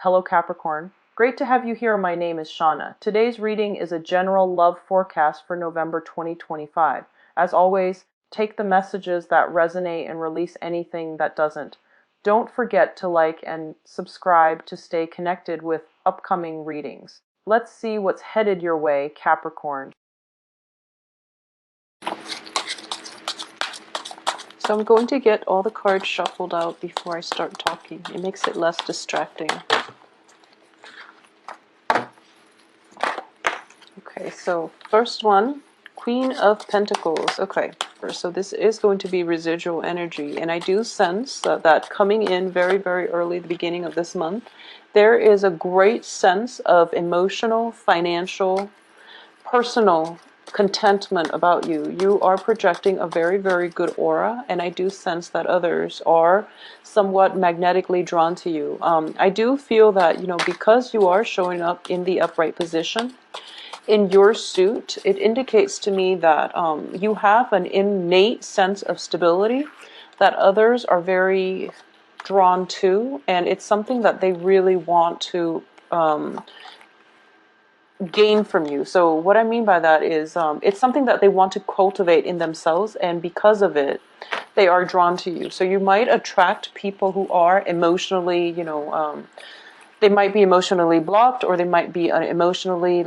Hello Capricorn. Great to have you here. My name is Shauna. Today's reading is a general love forecast for November 2025. As always, take the messages that resonate and release anything that doesn't. Don't forget to like and subscribe to stay connected with upcoming readings. Let's see what's headed your way, Capricorn. So I'm going to get all the cards shuffled out before I start talking. It makes it less distracting. Okay, so first one, Queen of Pentacles. Okay, so this is going to be residual energy, and I do sense that coming in very, very early, the beginning of this month, there is a great sense of emotional, financial, personal contentment about you. You are projecting a very, very good aura, and I do sense that others are somewhat magnetically drawn to you. I do feel that, because you are showing up in the upright position, in your suit, it indicates to me that you have an innate sense of stability that others are very drawn to, and it's something that they really want to gain from you. So what I mean by that is it's something that they want to cultivate in themselves, and because of it, they are drawn to you. So you might attract people who are emotionally, they might be emotionally blocked, or they might be emotionally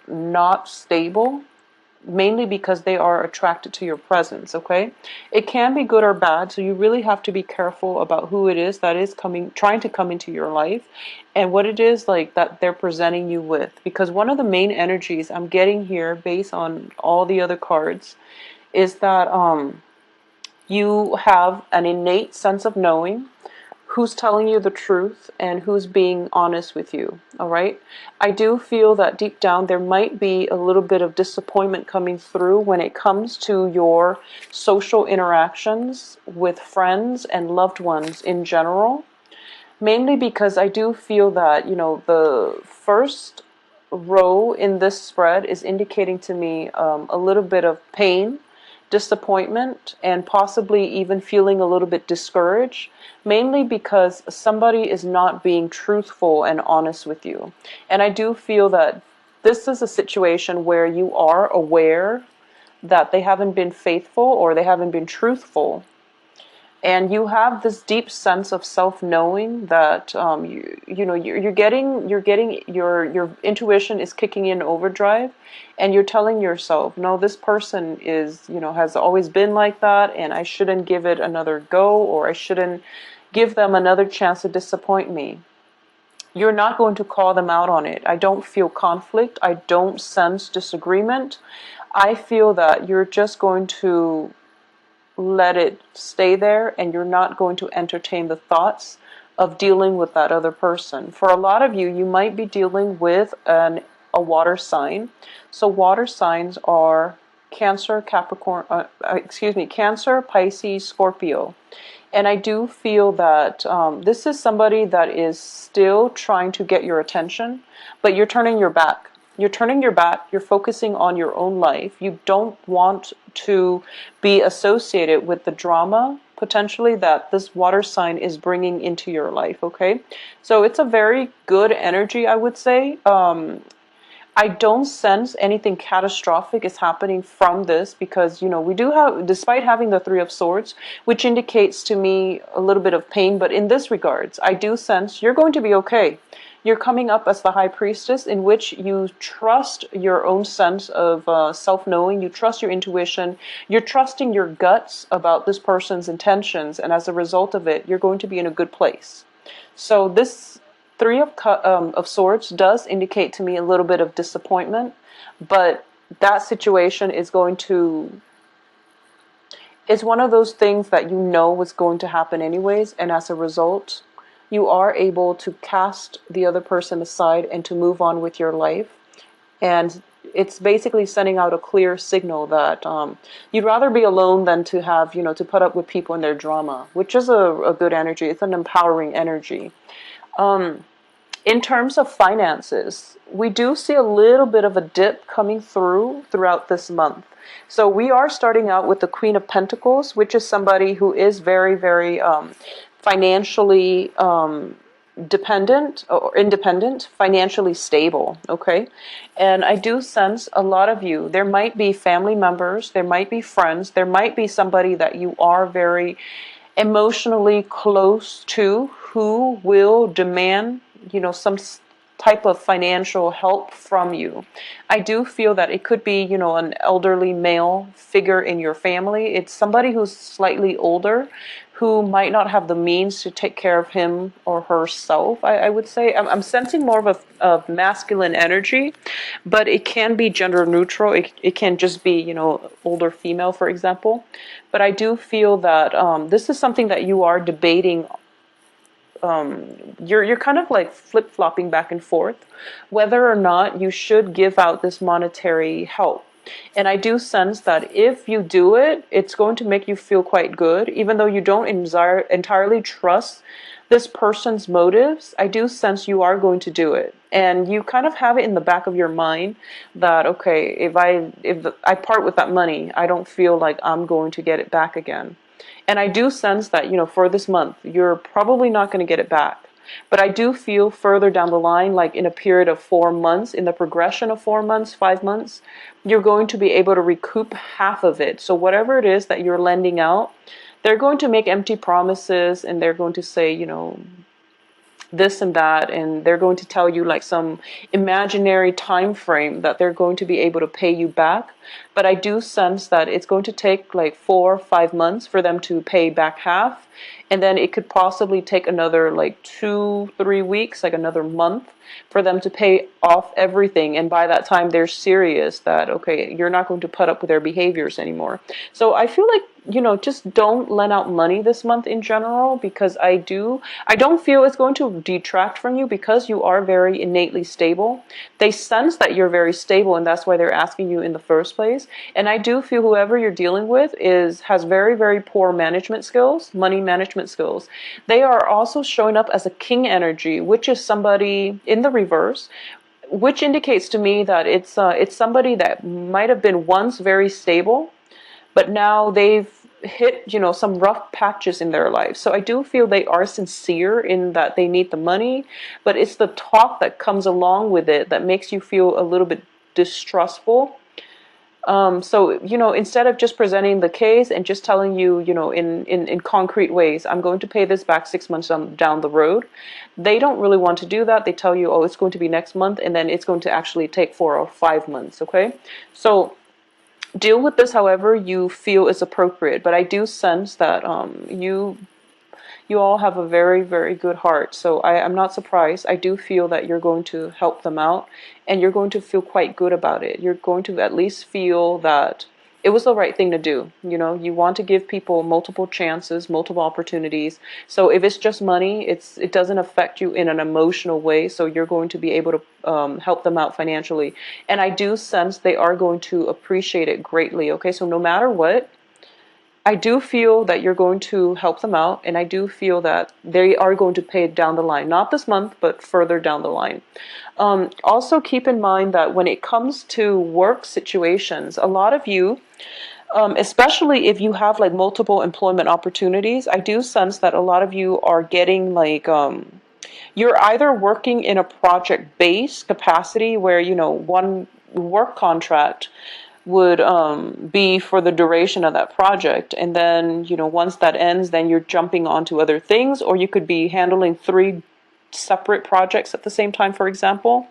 not stable, mainly because they are attracted to your presence. Okay, it can be good or bad, so you really have to be careful about who it is that is trying to come into your life, and what it is that they're presenting you with. Because one of the main energies I'm getting here, based on all the other cards, is that you have an innate sense of knowing who's telling you the truth and who's being honest with you. All right, I do feel that deep down there might be a little bit of disappointment coming through when it comes to your social interactions with friends and loved ones in general, mainly because I do feel that the first row in this spread is indicating to me a little bit of pain, disappointment, and possibly even feeling a little bit discouraged, mainly because somebody is not being truthful and honest with you. And I do feel that this is a situation where you are aware that they haven't been faithful or they haven't been truthful, and you have this deep sense of self-knowing that you're getting your intuition is kicking in overdrive, and you're telling yourself, no, this person is has always been like that, and I shouldn't give it another go, or I shouldn't give them another chance to disappoint me. You're not going to call them out on it. I don't feel conflict. I don't sense disagreement. I feel that you're just going to let it stay there, and you're not going to entertain the thoughts of dealing with that other person. For a lot of you, you might be dealing with a water sign. So water signs are Cancer, Cancer, Pisces, Scorpio. And I do feel that this is somebody that is still trying to get your attention, but you're turning your back. You're turning your back, you're focusing on your own life. You don't want to be associated with the drama, potentially, that this water sign is bringing into your life, okay? So it's a very good energy, I would say. I don't sense anything catastrophic is happening from this, because, we do have, despite having the Three of Swords, which indicates to me a little bit of pain, but in this regards, I do sense you're going to be okay. You're coming up as the High Priestess, in which you trust your own sense of self-knowing, you trust your intuition, you're trusting your guts about this person's intentions, and as a result of it, you're going to be in a good place. So this Three of Swords does indicate to me a little bit of disappointment, but that situation is going to... it's one of those things that was going to happen anyways, and as a result, you are able to cast the other person aside and to move on with your life. And it's basically sending out a clear signal that you'd rather be alone than to have, to put up with people and their drama, which is a good energy. It's an empowering energy. In terms of finances, we do see a little bit of a dip coming throughout this month. So we are starting out with the Queen of Pentacles, which is somebody who is very, very financially dependent or independent, financially stable, okay? And I do sense a lot of you, there might be family members, there might be friends, there might be somebody that you are very emotionally close to who will demand, some type of financial help from you. I do feel that it could be, an elderly male figure in your family. It's somebody who's slightly older who might not have the means to take care of him or herself, I would say. I'm sensing more of masculine energy, but it can be gender neutral. It can just be, older female, for example. But I do feel that this is something that you are debating. You're kind of like flip-flopping back and forth whether or not you should give out this monetary help. And I do sense that if you do it, it's going to make you feel quite good, even though you don't entirely trust this person's motives. I do sense you are going to do it, and you kind of have it in the back of your mind that, okay, if I part with that money, I don't feel like I'm going to get it back again. And I do sense that, for this month, you're probably not going to get it back. But I do feel further down the line, like in a period of 4 months, in the progression of 4 months, 5 months, you're going to be able to recoup half of it. So whatever it is that you're lending out, they're going to make empty promises, and they're going to say, this and that, and they're going to tell you like some imaginary time frame that they're going to be able to pay you back. But I do sense that it's going to take like 4 or 5 months for them to pay back half, and then it could possibly take another like 2 3 weeks, like another month, for them to pay off everything. And by that time they're serious that, okay, you're not going to put up with their behaviors anymore. So I feel like, just don't lend out money this month in general, because I don't feel it's going to detract from you, because you are very innately stable. They sense that you're very stable, and that's why they're asking you in the first place. And I do feel whoever you're dealing with has very, very poor management skills, money management skills. They are also showing up as a king energy, which is somebody in the reverse, which indicates to me that it's somebody that might have been once very stable, but now they've hit, some rough patches in their life. So I do feel they are sincere in that they need the money, but it's the talk that comes along with it that makes you feel a little bit distrustful. So, instead of just presenting the case and just telling you, in concrete ways, I'm going to pay this back 6 months down the road, they don't really want to do that. They tell you, oh, it's going to be next month, and then it's going to actually take 4 or 5 months, okay? So deal with this however you feel is appropriate. But I do sense that you all have a very, very good heart. So I'm not surprised. I do feel that you're going to help them out, and you're going to feel quite good about it. You're going to at least feel that it was the right thing to do. You want to give people multiple chances, multiple opportunities. So if it's just money, it doesn't affect you in an emotional way. So you're going to be able to help them out financially. And I do sense they are going to appreciate it greatly. Okay, so no matter what, I do feel that you're going to help them out, and I do feel that they are going to pay it down the line. Not this month, but further down the line. Also keep in mind that when it comes to work situations, a lot of you, especially if you have like multiple employment opportunities, I do sense that a lot of you are getting like, you're either working in a project-based capacity where, one work contract would be for the duration of that project, and then once that ends, then you're jumping onto other things. Or you could be handling 3 separate projects at the same time, for example.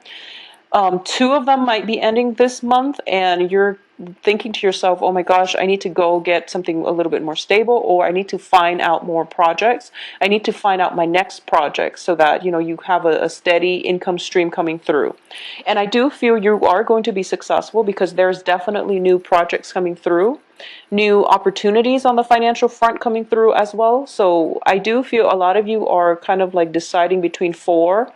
2 of them might be ending this month, and you're thinking to yourself, oh my gosh, I need to go get something a little bit more stable, or I need to find out more projects. I need to find out my next project so that, you have a steady income stream coming through. And I do feel you are going to be successful, because there's definitely new projects coming through, new opportunities on the financial front coming through as well. So I do feel a lot of you are kind of like deciding between 4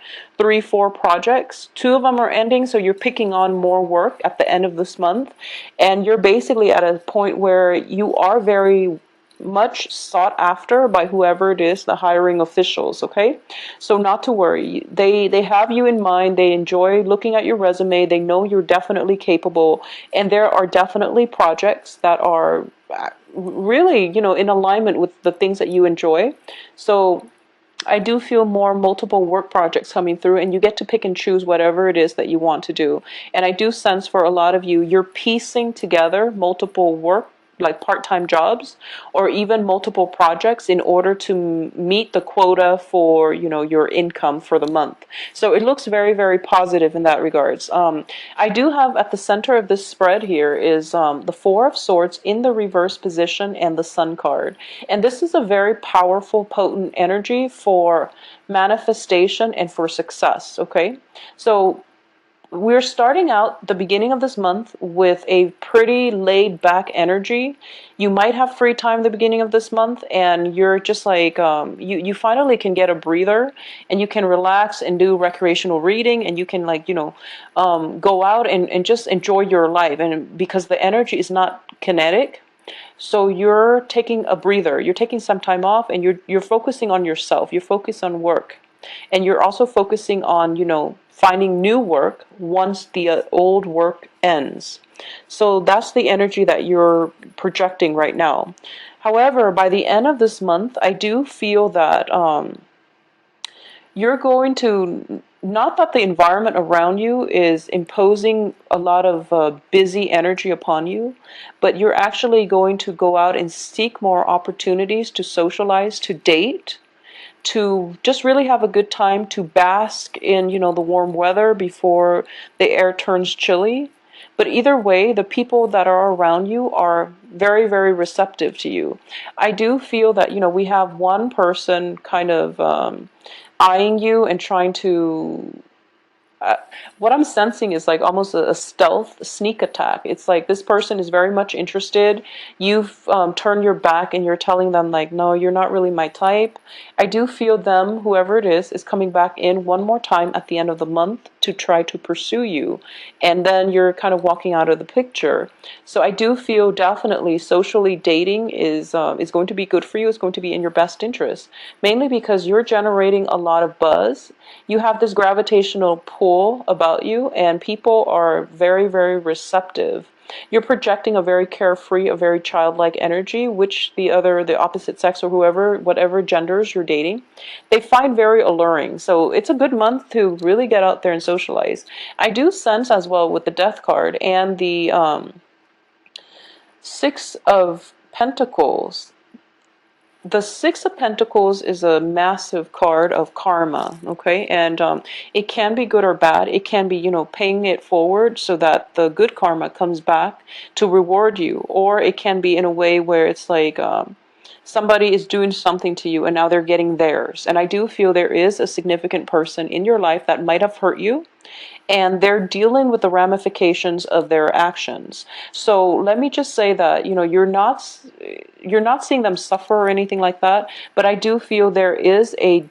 projects. 2 of them are ending, so you're picking on more work at the end of this month. And you're basically at a point where you are very much sought after by whoever it is, the hiring officials, okay? So not to worry. They have you in mind. They enjoy looking at your resume. They know you're definitely capable. And there are definitely projects that are really, in alignment with the things that you enjoy. So I do feel more multiple work projects coming through, and you get to pick and choose whatever it is that you want to do. And I do sense for a lot of you, you're piecing together multiple work, like part-time jobs, or even multiple projects in order to meet the quota for, your income for the month. So it looks very, very positive in that regards. I do have at the center of this spread here is the Four of Swords in the reverse position and the Sun card. And this is a very powerful, potent energy for manifestation and for success, okay? So we're starting out the beginning of this month with a pretty laid back energy. You might have free time the beginning of this month, and you're just like, you finally can get a breather, and you can relax and do recreational reading, and you can, like, go out and just enjoy your life. And because the energy is not kinetic, so you're taking a breather, you're taking some time off, and you're focusing on yourself, you're focused on work. And you're also focusing on, finding new work once the old work ends. So that's the energy that you're projecting right now. However, by the end of this month, I do feel that you're going to, not that the environment around you is imposing a lot of busy energy upon you, but you're actually going to go out and seek more opportunities to socialize, to date, to just really have a good time, to bask in, the warm weather before the air turns chilly. But either way, the people that are around you are very, very receptive to you. I do feel that, we have one person kind of eyeing you and trying to, what I'm sensing is like almost a stealth sneak attack. It's like this person is very much interested. You've turned your back and you're telling them like, no, you're not really my type. I do feel them, whoever it is coming back in one more time at the end of the month to try to pursue you. And then you're kind of walking out of the picture. So I do feel definitely socially dating is going to be good for you. It's going to be in your best interest, mainly because you're generating a lot of buzz. You have this gravitational pull about you, and people are very, very receptive. You're projecting a very carefree, a very childlike energy, which the opposite sex or whoever, whatever genders you're dating, they find very alluring. So it's a good month to really get out there and socialize. I do sense as well with the Death card and the Six of Pentacles. The Six of Pentacles is a massive card of karma, okay? And it can be good or bad. It can be, paying it forward so that the good karma comes back to reward you. Or it can be in a way where it's like somebody is doing something to you and now they're getting theirs. And I do feel there is a significant person in your life that might have hurt you, and they're dealing with the ramifications of their actions. So let me just say that, you're not seeing them suffer or anything like that, but I do feel there is a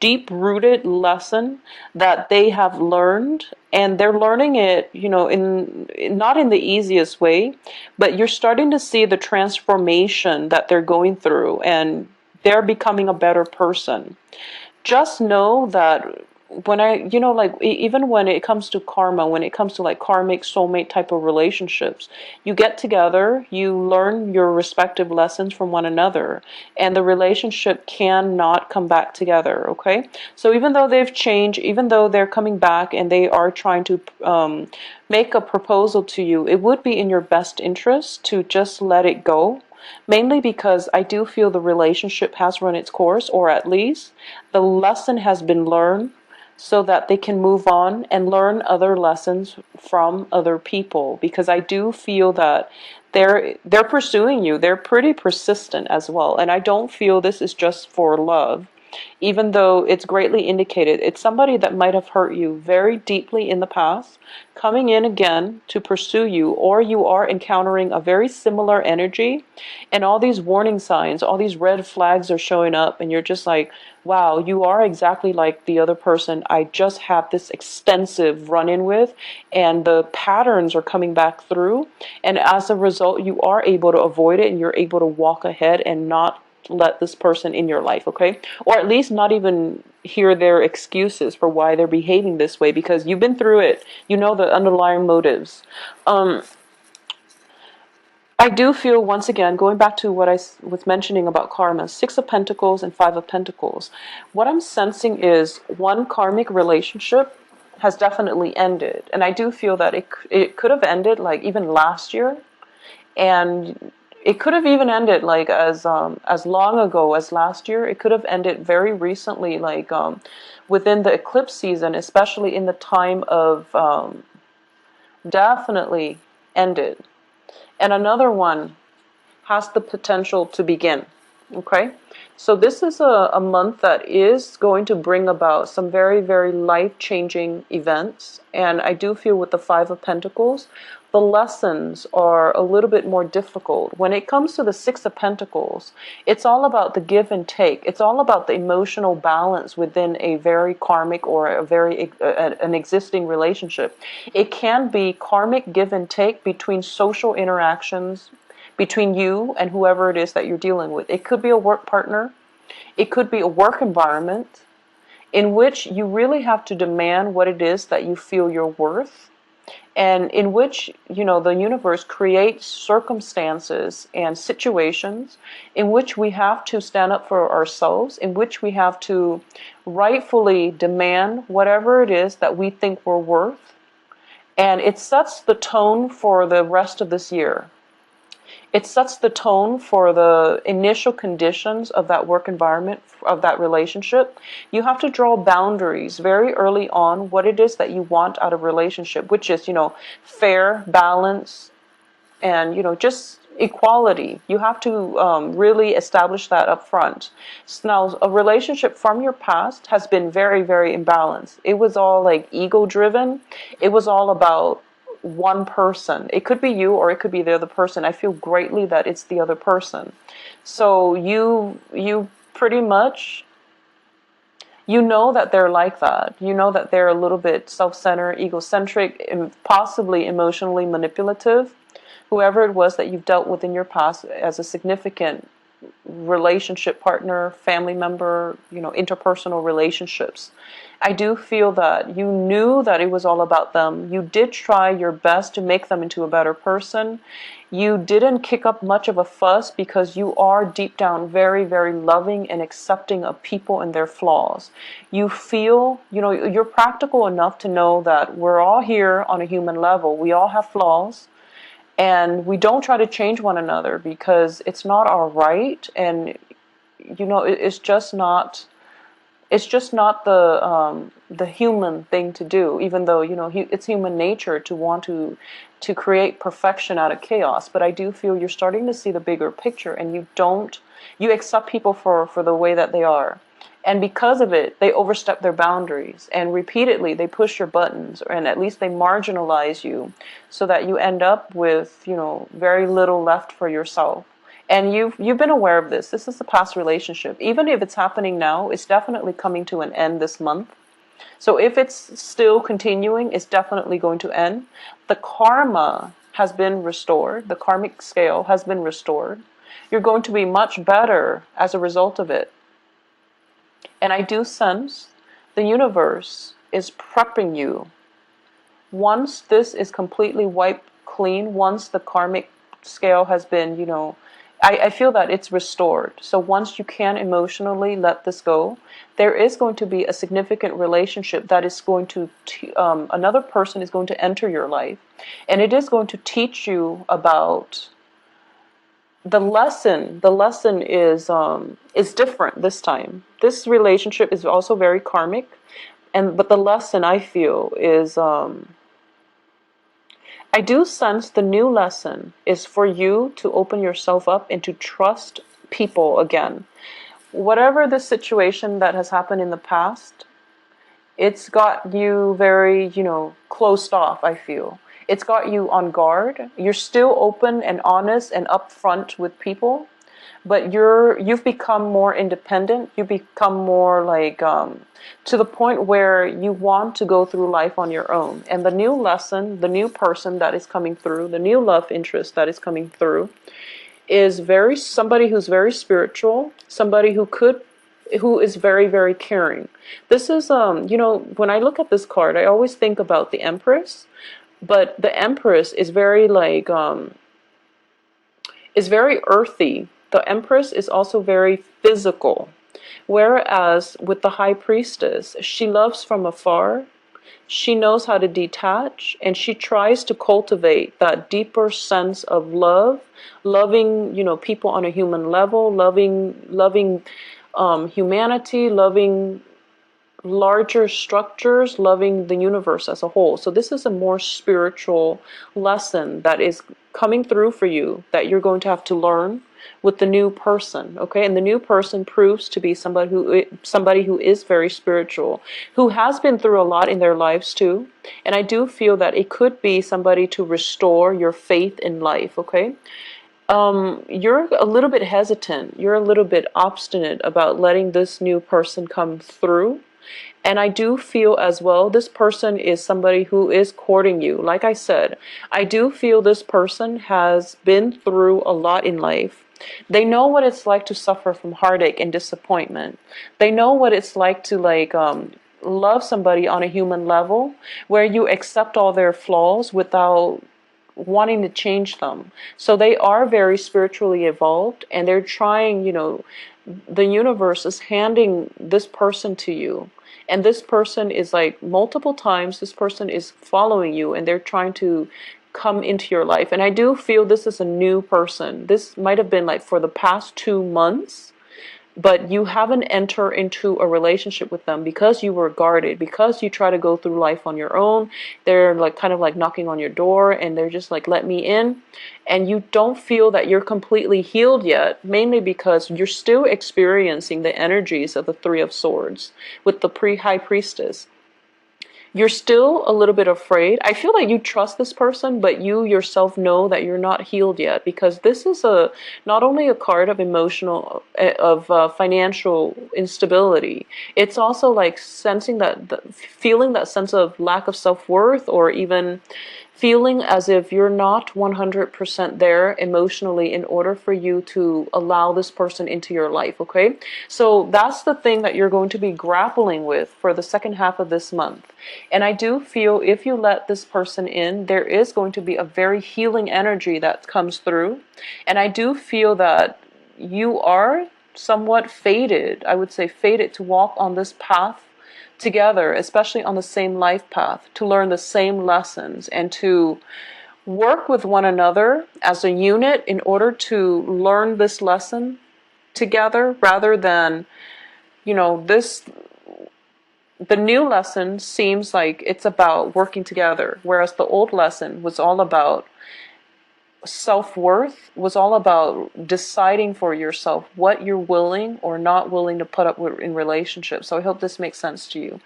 deep-rooted lesson that they have learned, and they're learning it, not in the easiest way, but you're starting to see the transformation that they're going through, and they're becoming a better person. Just know that when even when it comes to karma, when it comes to like karmic soulmate type of relationships, you get together, you learn your respective lessons from one another, and the relationship cannot come back together, okay? So even though they've changed, even though they're coming back and they are trying to make a proposal to you, it would be in your best interest to just let it go. Mainly because I do feel the relationship has run its course, or at least the lesson has been learned, so that they can move on and learn other lessons from other people. Because I do feel that they're pursuing you. They're pretty persistent as well. And I don't feel this is just for love. Even though it's greatly indicated, it's somebody that might have hurt you very deeply in the past, coming in again to pursue you, or you are encountering a very similar energy, and all these warning signs, all these red flags are showing up, and you're just like, wow, you are exactly like the other person I just had this extensive run-in with, and the patterns are coming back through, and as a result, you are able to avoid it, and you're able to walk ahead and not let this person in your life, okay? Or at least not even hear their excuses for why they're behaving this way, because you've been through it. You know the underlying motives. I I do feel, once again, going back to what I was mentioning about karma, Six of Pentacles and Five of Pentacles, what I'm sensing is one karmic relationship has definitely ended. And I do feel that it could have ended like even last year. And it could have even ended like as long ago as last year. It could have ended very recently, like within the eclipse season, especially in the time of definitely ended. And another one has the potential to begin. Okay? So this is a month that is going to bring about some very, very life-changing events. And I do feel with the Five of Pentacles, the lessons are a little bit more difficult. When it comes to the Six of Pentacles, it's all about the give and take. It's all about the emotional balance within a very karmic or a very an existing relationship. It can be karmic give and take between social interactions, between you and whoever it is that you're dealing with. It could be a work partner. It could be a work environment in which you really have to demand what it is that you feel you're worth, and in which, the universe creates circumstances and situations in which we have to stand up for ourselves, in which we have to rightfully demand whatever it is that we think we're worth. And it sets the tone for the rest of this year. It sets the tone for the initial conditions of that work environment, of that relationship. You have to draw boundaries very early on, what it is that you want out of a relationship, which is, fair, balance, and, just equality. You have to really establish that up front. So now, a relationship from your past has been very, very imbalanced. It was all like ego driven. It was all about one person. It could be you or it could be the other person. I feel greatly that it's the other person. So you pretty much, that they're like that. You know that they're a little bit self-centered, egocentric, and possibly emotionally manipulative. Whoever it was that you've dealt with in your past as a significant relationship partner, family member, interpersonal relationships. I do feel that you knew that it was all about them. You did try your best to make them into a better person. You didn't kick up much of a fuss because you are deep down very, very loving and accepting of people and their flaws. You feel, you're practical enough to know that we're all here on a human level. We all have flaws. And we don't try to change one another because it's not our right, and it's just not the human thing to do. Even though it's human nature to want to create perfection out of chaos. But I do feel you're starting to see the bigger picture, and you accept people for the way that they are. And because of it, they overstep their boundaries, and repeatedly they push your buttons, and at least they marginalize you, so that you end up with, very little left for yourself. And you've been aware of this. This is a past relationship. Even if it's happening now, it's definitely coming to an end this month. So if it's still continuing, it's definitely going to end. The karma has been restored. The karmic scale has been restored. You're going to be much better as a result of it. And I do sense the universe is prepping you. Once this is completely wiped clean, once the karmic scale has been, I feel that it's restored. So once you can emotionally let this go, there is going to be a significant relationship that is going to, another person is going to enter your life. And it is going to teach you about the lesson. The lesson is different this time. This relationship is also very karmic, but the lesson I feel is I do sense the new lesson is for you to open yourself up and to trust people again. Whatever the situation that has happened in the past, it's got you very, closed off, I feel. It's got you on guard. You're still open and honest and upfront with people, but you've become more independent. You become more like to the point where you want to go through life on your own. And the new lesson, the new person that is coming through, the new love interest that is coming through, is somebody who's very spiritual, somebody who is very, very caring. This is when I look at this card, I always think about the Empress, but the Empress is very like is very earthy. The Empress is also very physical. Whereas with the High Priestess, she loves from afar. She knows how to detach, and she tries to cultivate that deeper sense of love, loving, people on a human level, loving humanity, loving larger structures, loving the universe as a whole. So this is a more spiritual lesson that is coming through for you, that you're going to have to learn with the new person. Okay, and the new person proves to be somebody who is very spiritual, who has been through a lot in their lives too. And I do feel that it could be somebody to restore your faith in life. Okay, you're a little bit hesitant, you're a little bit obstinate about letting this new person come through. And I do feel as well, this person is somebody who is courting you. Like I said, I do feel this person has been through a lot in life. They know what it's like to suffer from heartache and disappointment. They know what it's like to love somebody on a human level, where you accept all their flaws without wanting to change them. So they are very spiritually evolved, and they're trying, the universe is handing this person to you. And this person is like multiple times, this person is following you, and they're trying to come into your life. And I do feel this is a new person. This might have been like for the past 2 months, but you haven't entered into a relationship with them because you were guarded, because you try to go through life on your own. They're like kind of like knocking on your door, and they're just like, let me in. And you don't feel that you're completely healed yet, mainly because you're still experiencing the energies of the Three of Swords with the High Priestess. You're still a little bit afraid. I feel like you trust this person, but you yourself know that you're not healed yet, because this is not only a card of financial instability. It's also like sensing feeling that sense of lack of self-worth, or even feeling as if you're not 100% there emotionally in order for you to allow this person into your life. Okay, so that's the thing that you're going to be grappling with for the second half of this month. And I do feel if you let this person in, there is going to be a very healing energy that comes through. And I do feel that you are somewhat fated, I would say fated, to walk on this path together, especially on the same life path, to learn the same lessons and to work with one another as a unit in order to learn this lesson together, rather than, this. The new lesson seems like it's about working together, whereas the old lesson was all about self-worth, was all about deciding for yourself what you're willing or not willing to put up with in relationships. So I hope this makes sense to you.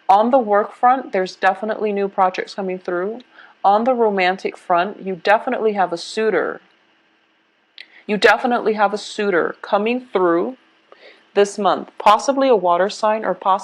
On the work front, there's definitely new projects coming through. On the romantic front, you definitely have a suitor. You definitely have a suitor coming through this month, possibly a water sign, or possibly